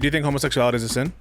Do you think homosexuality is a sin?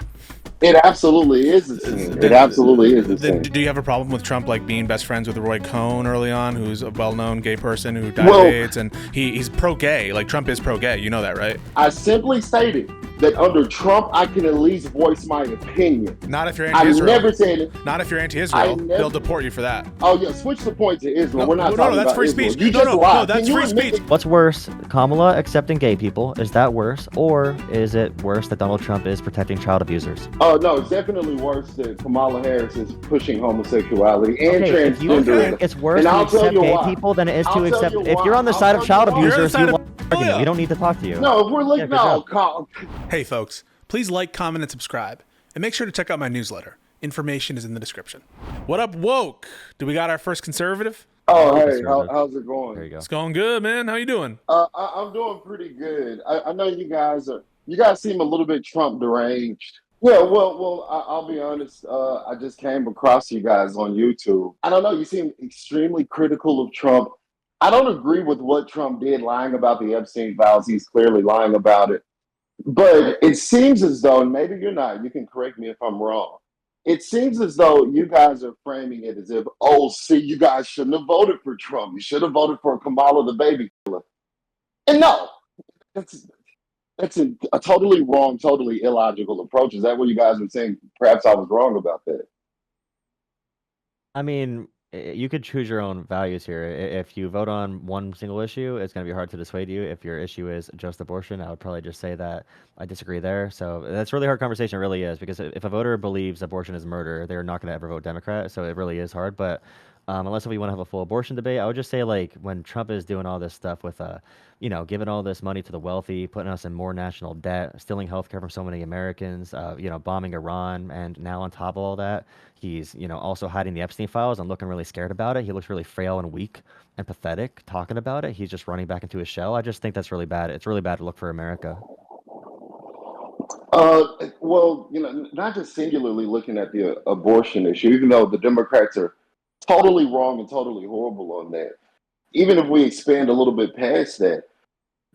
It absolutely is a sin. It absolutely is a sin. Do you have a problem with Trump like being best friends with Roy Cohn early on, who's a well-known gay person who died of AIDS, and he's pro-gay? Like Trump is pro-gay. You know that, right? I simply stated that under Trump, I can at least voice my opinion. Not if you're anti-Israel. I never said it. Not if you're anti-Israel. They'll deport you for that. Oh yeah, switch the point to Israel. We're not talking that's about free Israel. speech. You just lied. No, that's free speech. What's worse, Kamala accepting gay people? Is that worse, or is it worse that Donald Trump is protecting child abusers? Oh no, it's definitely worse that Kamala Harris is pushing homosexuality and transgender. If you think it's worse to accept gay people than it is to accept. If you're on the side of child abusers, we don't need to talk to you. No, if we're looking Hey folks, please like, comment, and subscribe. And make sure to check out my newsletter. Information is in the description. What up, woke? Do we got our first conservative? Oh, hey, how's it going? There you go. It's going good, man. How you doing? I'm doing pretty good. I know you guys seem a little bit Trump deranged. Yeah, well, I'll be honest. I just came across you guys on YouTube. I don't know. You seem extremely critical of Trump. I don't agree with what Trump did, lying about the Epstein files. He's clearly lying about it. But it seems as though, and maybe you're not, you can correct me if I'm wrong. It seems as though you guys are framing it as if, oh, see, you guys shouldn't have voted for Trump. You should have voted for Kamala the baby killer. And no, that's a totally wrong, totally illogical approach. Is that what you guys are saying? Perhaps I was wrong about that. I mean, you could choose your own values here. If you vote on one single issue, it's going to be hard to dissuade you. If your issue is just abortion, I would probably just say that I disagree there. So that's a really hard conversation, it really is, because if a voter believes abortion is murder, they're not going to ever vote Democrat. So it really is hard. But unless we want to have a full abortion debate, I would just say, like, when Trump is doing all this stuff with, giving all this money to the wealthy, putting us in more national debt, stealing healthcare from so many Americans, bombing Iran, and now on top of all that, he's, also hiding the Epstein files and looking really scared about it. He looks really frail and weak and pathetic talking about it. He's just running back into his shell. I just think that's really bad. It's really bad to look for America. Well, not just singularly looking at the abortion issue, even though the Democrats are totally wrong and totally horrible on that. Even if we expand a little bit past that,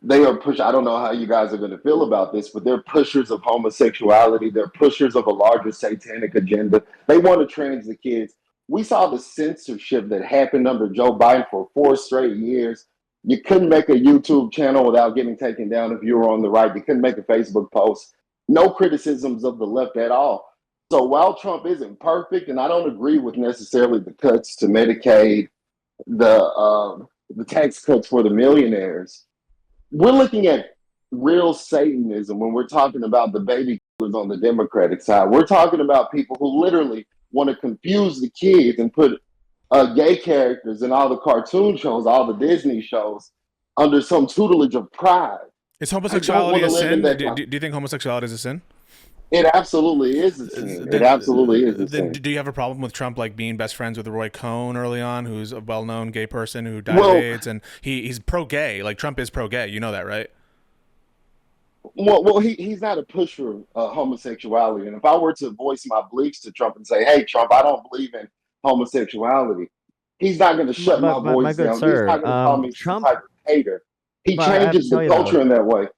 they are I don't know how you guys are going to feel about this, but they're pushers of homosexuality. They're pushers of a larger satanic agenda. They want to trans the kids. We saw the censorship that happened under Joe Biden for 4 straight years. You couldn't make a YouTube channel without getting taken down if you were on the right. You couldn't make a Facebook post. No criticisms of the left at all. So while Trump isn't perfect, and I don't agree with necessarily the cuts to Medicaid, the tax cuts for the millionaires, we're looking at real Satanism when we're talking about the baby killers on the Democratic side. We're talking about people who literally want to confuse the kids and put gay characters in all the cartoon shows, all the Disney shows, under some tutelage of pride. Is homosexuality a sin? Do you think homosexuality is a sin? It absolutely is a sin. It absolutely is a sin. Do you have a problem with Trump like being best friends with Roy Cohn early on, who's a well-known gay person who died of AIDS, and he's pro-gay? Like Trump is pro-gay. You know that, right? Well, he's not a pusher of homosexuality. And if I were to voice my beliefs to Trump and say, "Hey, Trump, I don't believe in homosexuality," he's not going to shut my voice down. Sir, he's not going to call me Trump, some type of hater. He changes the culture in that way.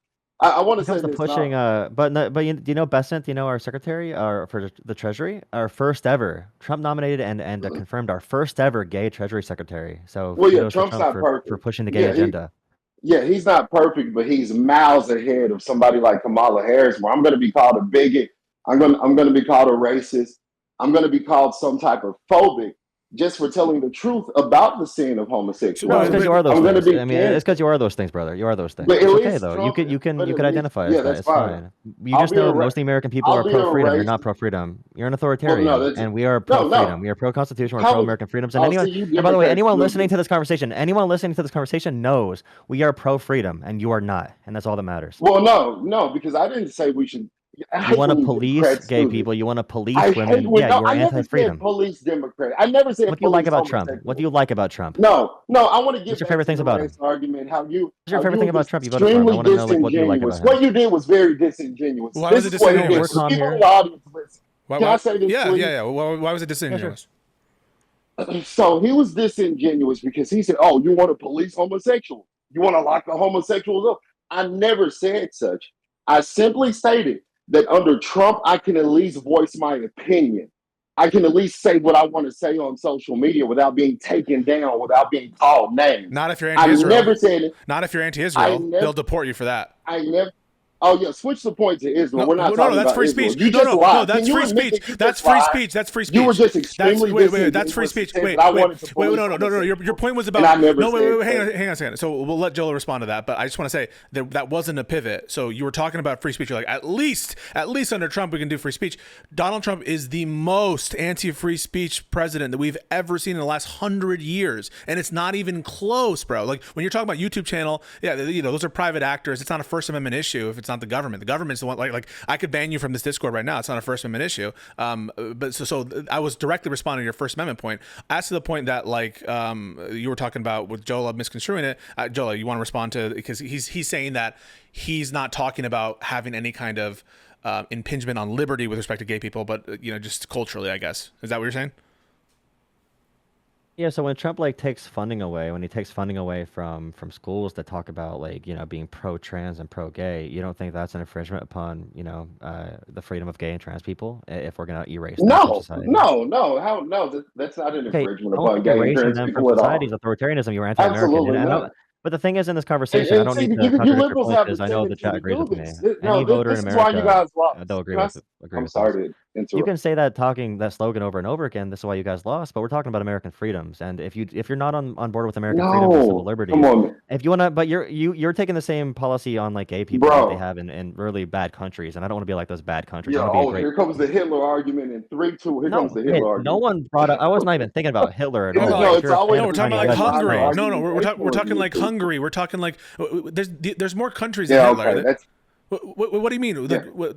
I want to say this. Pushing, do you know Besant? You know our secretary, for the Treasury, our first ever Trump nominated and confirmed our first ever gay Treasury secretary. So Trump's not perfect for pushing the gay agenda. He's not perfect, but he's miles ahead of somebody like Kamala Harris, where I'm going to be called a bigot. I'm going to be called a racist. I'm going to be called some type of phobic just for telling the truth about the sin of homosexuality. No, it's because you are those things. I mean, it's because you are those things, brother. You are those things. But it's okay, though. Trump, you can identify as that. It's fine. You just know most of the American people are pro-freedom. You're not pro-freedom. You're an authoritarian, and we are pro-freedom. We are pro-constitution. We're pro-American freedoms. And by the way, anyone listening to this conversation knows we are pro-freedom, and you are not, and that's all that matters. Well, no, because I didn't say we should. You want to police gay people. You want to police women. You're anti-freedom. Police Democrat. I never said. What do you like about Trump? What do you like about Trump? No. I want to get. What's your favorite things about him? Argument. What's your favorite thing about Trump? You voted for him. I want to know what you like about him. What you did was very disingenuous. Why was it disingenuous? Can I say this? Yeah. Why was it disingenuous? So he was disingenuous because he said, "Oh, you want to police homosexuals? You want to lock the homosexuals up?" I never said such. I simply stated that under Trump, I can at least voice my opinion. I can at least say what I want to say on social media without being taken down, without being called names. Not if you're I anti-Israel. never said it. Not if you're anti-Israel. They'll deport you for that. I never. Oh yeah, switch the point to Israel. No, We're not talking that's about free Israel. speech. You just lied. No, that's free speech. That's free speech. That's free speech. You were just extremely wait. That's free speech. Wait. No. Your point was about. No, wait. Hang on a second. So we'll let Joel respond to that. But I just want to say that wasn't a pivot. So you were talking about free speech. You're like, at least under Trump we can do free speech. Donald Trump is the most anti-free speech president that we've ever seen in the last 100 years, and it's not even close, bro. Like when you're talking about YouTube channel, yeah, those are private actors. It's not a First Amendment issue if it's not the government. The government's the one. Like I could ban you from this Discord right now. It's not a First Amendment issue. But so I was directly responding to your First Amendment point. As to the point that you were talking about with Joel misconstruing it. Joel, you want to respond to, because he's saying that he's not talking about having any kind of impingement on liberty with respect to gay people, but just culturally, I guess. Is that what you're saying? Yeah, so when Trump takes funding away, when he takes funding away from schools that talk about being pro-trans and pro-gay, you don't think that's an infringement upon the freedom of gay and trans people if we're gonna erase that from society? No, that's not an infringement upon gay and trans people at all. Society's authoritarianism. You were anti-American. Absolutely not. But the thing is, in this conversation, I don't need to contradict your point because I know the chat agrees with me. Any voter in America, they'll agree with it. I'm sorry to interrupt. You can say that slogan over and over again. This is why you guys lost. But we're talking about American freedoms, and if you're not on board with American freedoms and civil liberties, come on. If you wanna, but you're taking the same policy on gay people that they have in really bad countries, and I don't want to be like those bad countries. Yeah. Here comes the Hitler argument in 3, 2. Here comes the Hitler argument. No one brought up. I was not even thinking about Hitler at all. No, we're talking about Hungary. No, we're talking like Hungary. We're talking like there's more countries than Hitler. Okay, what do you mean?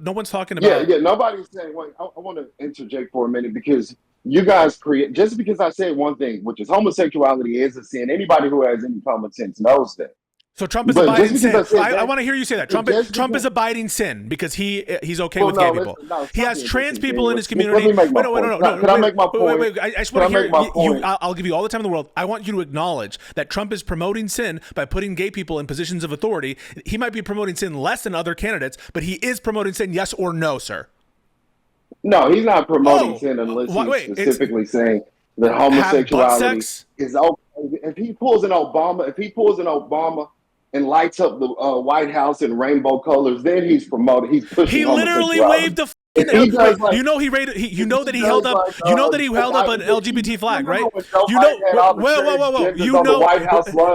No one's talking about. Yeah. Nobody's saying. Wait, I want to interject for a minute because you guys create. Just because I said one thing, which is homosexuality is a sin. Anybody who has any common sense knows that. So Trump is abiding sin. I want to hear you say that. Trump is abiding sin because he's okay with gay people. He has trans people in his community. No. Can I make my point? Wait. I just want to hear you. I'll give you all the time in the world. I want you to acknowledge that Trump is promoting sin by putting gay people in positions of authority. He might be promoting sin less than other candidates, but he is promoting sin. Yes or no, sir? No, he's not promoting sin unless he's specifically saying that homosexuality is okay. If he pulls an Obama and lights up the White House in rainbow colors, then he's promoted. He's pushing. He literally waved the. He held up an LGBT flag, right?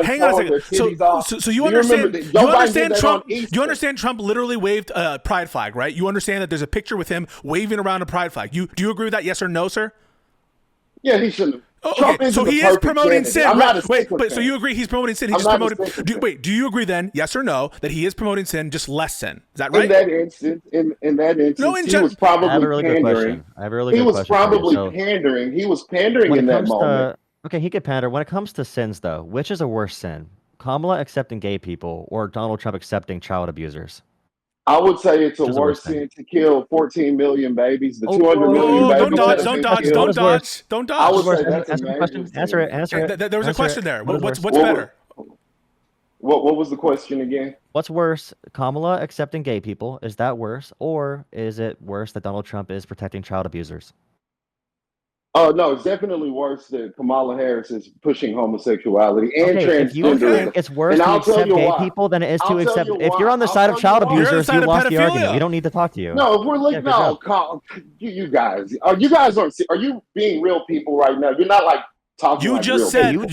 Hang on a second. So you understand Trump? You understand Trump literally waved a pride flag, right? You understand that there's a picture with him waving around a pride flag. Do you agree with that? Yes or no, sir? Yeah, he shouldn't. Okay, so he is promoting sin, right? Wait, but so you agree he's promoting sin? He's just promoting. Do you agree then, yes or no, that he is promoting sin, just less sin? Is that right? In that instance, he was probably pandering. I have a really good question. He was probably pandering. He was pandering in that moment. Okay, he could pander. When it comes to sins, though, which is a worse sin? Kamala accepting gay people or Donald Trump accepting child abusers? I would say it's a worse sin to kill 14 million babies. The 200 million babies. Don't dodge. I would say that's a question. Answer it. There was a question there. What's better? What was the question again? What's worse, Kamala accepting gay people? Is that worse, or is it worse that Donald Trump is protecting child abusers? Oh, no, it's definitely worse that Kamala Harris is pushing homosexuality and transgenderism. If you think it's worse to accept gay people than it is to accept... If you're on the side of child abusers, you lost the argument. We don't need to talk to you. No, if we're looking... You guys. Are you being real people right now? You're not talking you like just real said people.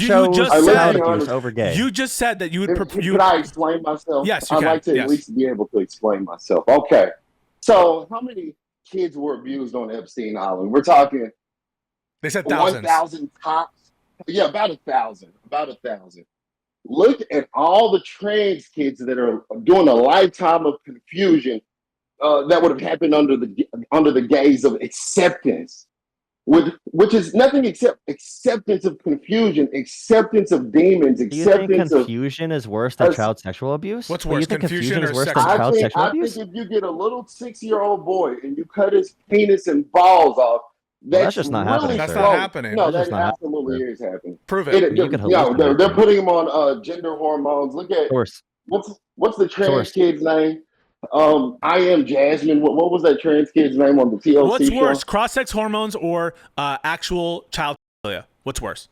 You just said that you would... Could I explain myself? Yes, you can. I'd like to at least be able to explain myself. Okay. So how many kids were abused on Epstein Island? We're talking... They said thousands. 1,000 tops. Yeah, about 1,000. Look at all the trans kids that are doing a lifetime of confusion that would have happened under the gaze of acceptance, which is nothing except acceptance of confusion, acceptance of demons, acceptance. Do you think confusion is worse than child sexual abuse? What's worse, confusion or sex? I think if you get a little 6-year-old boy and you cut his penis and balls off, that's just not happening. That's not happening. No, that absolutely is happening. Prove it. They're putting him on gender hormones. Look at what's the trans kid's name? I Am Jasmine. What was that trans kid's name on the TLC What's show? worse, cross-sex hormones or actual child pedophilia? What's worse?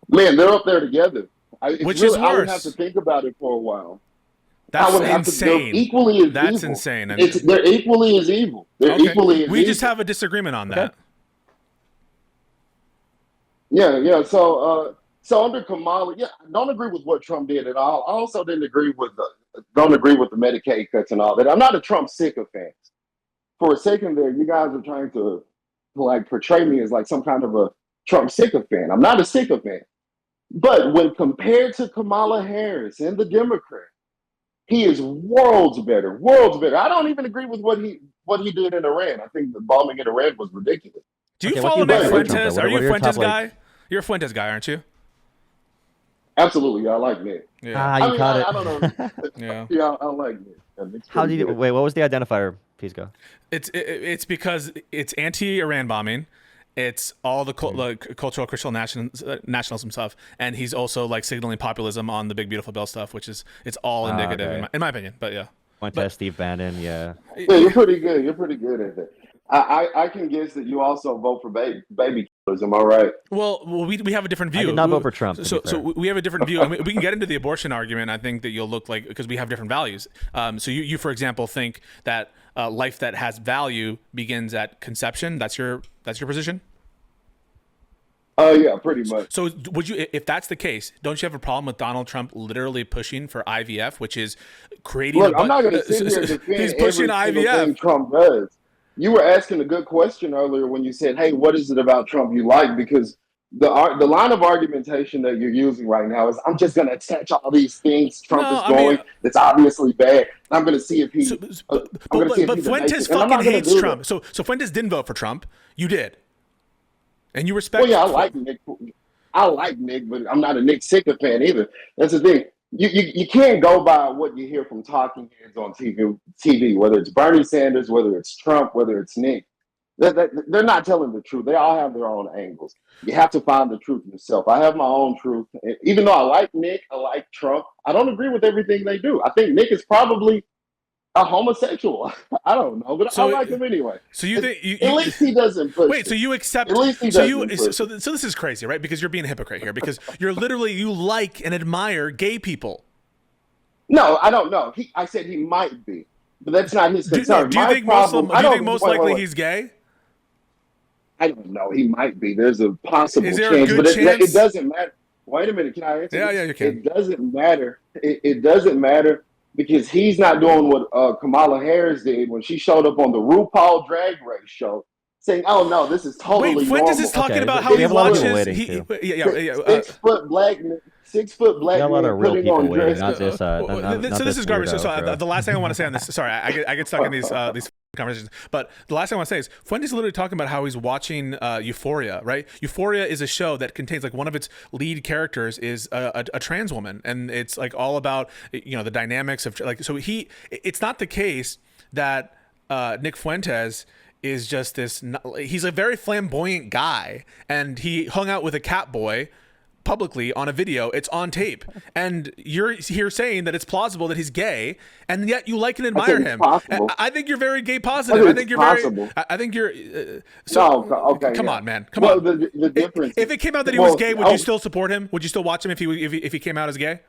Man, they're up there together. Which is worse? I would have to think about it for a while. That's I would have insane. To, equally as That's evil. insane. They're equally as evil. They're okay. equally as we evil. just have a disagreement on that. Yeah. So under Kamala, I don't agree with what Trump did at all. I also don't agree with the Medicaid cuts and all that. I'm not a Trump sycophant. For a second there, you guys are trying to like portray me as like some kind of a Trump sycophant. I'm not a sycophant. But when compared to Kamala Harris and the Democrat, he is worlds better. Worlds better. I don't even agree with what he did in Iran. I think the bombing in Iran was ridiculous. Do you follow Nick Fuentes? Are you a Fuentes guy? You're a Fuentes guy, aren't you? Absolutely, I like Nick. Yeah. You caught it. I don't know. Yeah, I like Nick. How did you wait? What was the identifier, Pisco? It's because it's anti-Iran bombing. It's all the cultural Christian nationalism stuff, and he's also like signaling populism on the Big Beautiful Bill stuff, which is it's all indicative in my opinion. But yeah, Fuentes, Steve Bannon, yeah. Yeah, you're pretty good. You're pretty good at that. I can guess that you also vote for baby killers. Am I right? Well, we have a different view. I did not vote for Trump. So we have a different view. I mean, we can get into the abortion argument. I think that you'll look like because we have different values. So you for example think that life that has value begins at conception. That's your position. Yeah, pretty much. So would you, if that's the case, don't you have a problem with Donald Trump literally pushing for IVF, which is creating? Look, I'm not going to sit here and defend he's pushing every IVF. thing Trump does. You were asking a good question earlier when you said, "Hey, what is it about Trump you like?" Because the line of argumentation that you're using right now is, "I'm just going to attach all these things Trump is going. It's obviously bad. I'm going to see if he." But Fuentes fucking hates Trump. So Fuentes didn't vote for Trump. You did. And you respect. Well, yeah, I like Nick, but I'm not a Nick sycophant either. That's the thing. You can't go by what you hear from talking heads on TV, whether it's Bernie Sanders, whether it's Trump, whether it's Nick. They're not telling the truth. They all have their own angles. You have to find the truth yourself. I have my own truth. Even though I like Nick, I like Trump, I don't agree with everything they do. I think Nick is probably a homosexual. I don't know, but I like him anyway. So you think at least he doesn't push. Wait, so you accept? At least he doesn't push. So this is crazy, right? Because you're being a hypocrite here. Because you like and admire gay people. No, I don't know. I said he might be, but that's not his concern. Do you think most likely he's gay? I don't know. He might be. There's a possible chance. Is there chance, a good chance? It doesn't matter. Wait a minute. Can I answer? Yeah, you can. It doesn't matter. It doesn't matter. Because he's not doing what Kamala Harris did when she showed up on the RuPaul Drag Race show, saying, "Oh no, this is totally normal." Wait, Fuentes is talking about how he watches. 6 foot black man putting on dress. So this is garbage. So the last thing I want to say on this. Sorry, I get stuck in these conversations. But the last thing I want to say is Fuentes is literally talking about how he's watching Euphoria, right? Euphoria is a show that contains like one of its lead characters is a trans woman, and it's like all about the dynamics of like. So it's not the case that Nick Fuentes is just this. He's a very flamboyant guy, and he hung out with a cat boy publicly on a video. It's on tape, and you're here saying that it's plausible that he's gay, and yet you like and admire him. I think you're very gay positive. I think you're possible. I think you're okay. Come on, man. Come on. The difference. If it came out that he was gay, would you still support him? Would you still watch him if he came out as gay?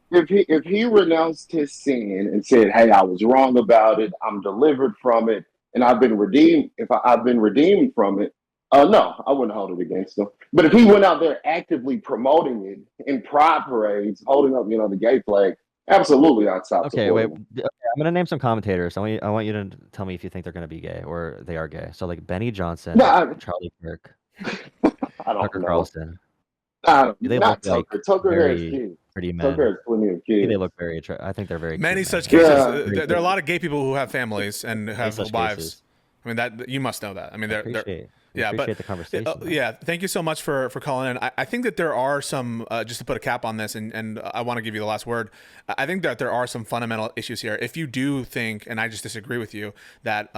If he renounced his sin and said, "Hey, I was wrong about it. I'm delivered from it, and I've been redeemed. I've been redeemed from it." No, I wouldn't hold it against him. But if he went out there actively promoting it in pride parades, holding up, the gay flag, absolutely, I'd stop. Okay, wait. Okay, I'm gonna name some commentators. I want you to tell me if you think they're gonna be gay or they are gay. So like Benny Johnson, Charlie Kirk, Tucker Carlson. They look like Tucker has kids. Pretty men. Tucker has plenty of kids. They look very. I think they're very. Many such cases. Yeah. There are a lot of gay people who have families and have wives. Cases. I mean that you must know that. I mean, they're appreciate the conversation. Thank you so much for calling in. I think that there are some just to put a cap on this, and I want to give you the last word. I think that there are some fundamental issues here. If you do think, and I just disagree with you, that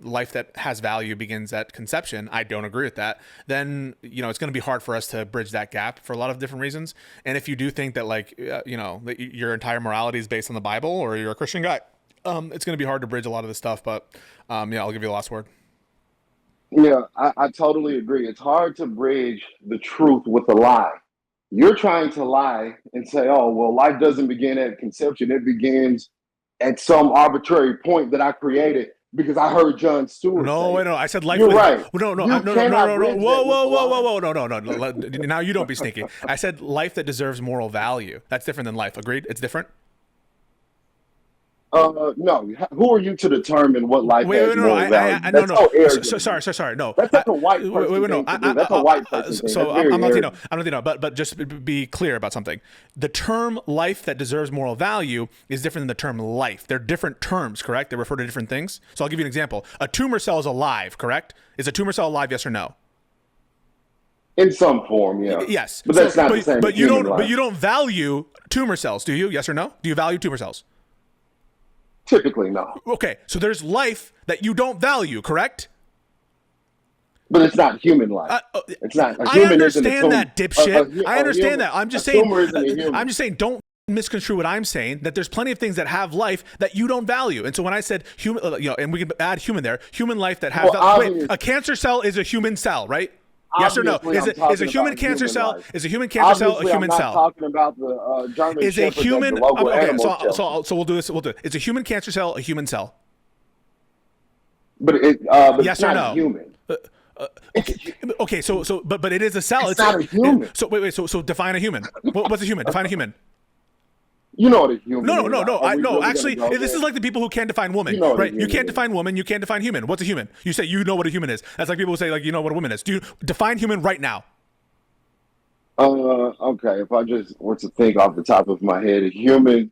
life that has value begins at conception, I don't agree with that. Then it's going to be hard for us to bridge that gap for a lot of different reasons. And if you do think that that your entire morality is based on the Bible, or you're a Christian guy, It's going to be hard to bridge a lot of this stuff, but yeah, I'll give you the last word. Yeah, I totally agree. It's hard to bridge the truth with a lie. You're trying to lie and say, oh, well, life doesn't begin at conception. It begins at some arbitrary point that I created because I heard John Stewart say. No, wait, no. I said life. You're right. No. Whoa. Now you don't be sneaky. I said life that deserves moral value. That's different than life. Agreed? It's different? No. Who are you to determine what life has moral value? No. Sorry. No. That's a white person. That's a white person. So I'm not Latino, but just be clear about something. The term life that deserves moral value is different than the term life. They're different terms, correct? They refer to different things. So I'll give you an example. A tumor cell is alive, correct? Is a tumor cell alive, yes or no? In some form, yeah. Yes. But that's not the same. But you don't value tumor cells, do you? Yes or no? Do you value tumor cells? Typically, no. Okay, so there's life that you don't value, correct? But it's not human life. It's not. I understand that, dipshit. I understand that. I'm just saying. Don't misconstrue what I'm saying. That there's plenty of things that have life that you don't value. And so when I said human, and we can add human there, human life that has. Wait, a cancer cell is a human cell, right? Yes or no? Is a human cancer cell? Life. Is a human cancer cell a human cell? I'm not talking about the German is a human? Okay, so we'll do this. We'll do it. Is a human cancer cell a human cell? But yes it's or not no? Human. Okay. So but it is a cell. It's not a human. So define a human. What's a human? Define a human. You know what a human is. No. Actually, this is like the people who can't define woman, right? You can't define woman. You can't define human. What's a human? You say you know what a human is. That's like people who say like you know what a woman is. Do you define human right now? Okay. If I just were to think off the top of my head, a human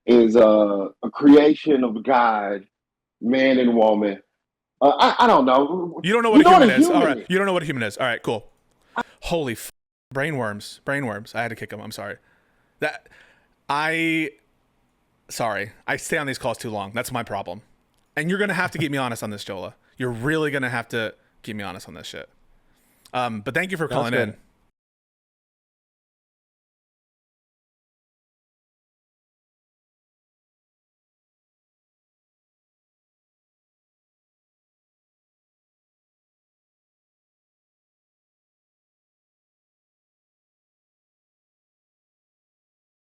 is a creation of God, man and woman. I don't know. You don't know what a human is. All right. You don't know what a human is. All right. Cool. Holy brainworms. I had to kick them. I'm sorry. I stay on these calls too long. That's my problem. And you're going to have to keep me honest on this, Jola. You're really going to have to keep me honest on this shit. But thank you for calling in.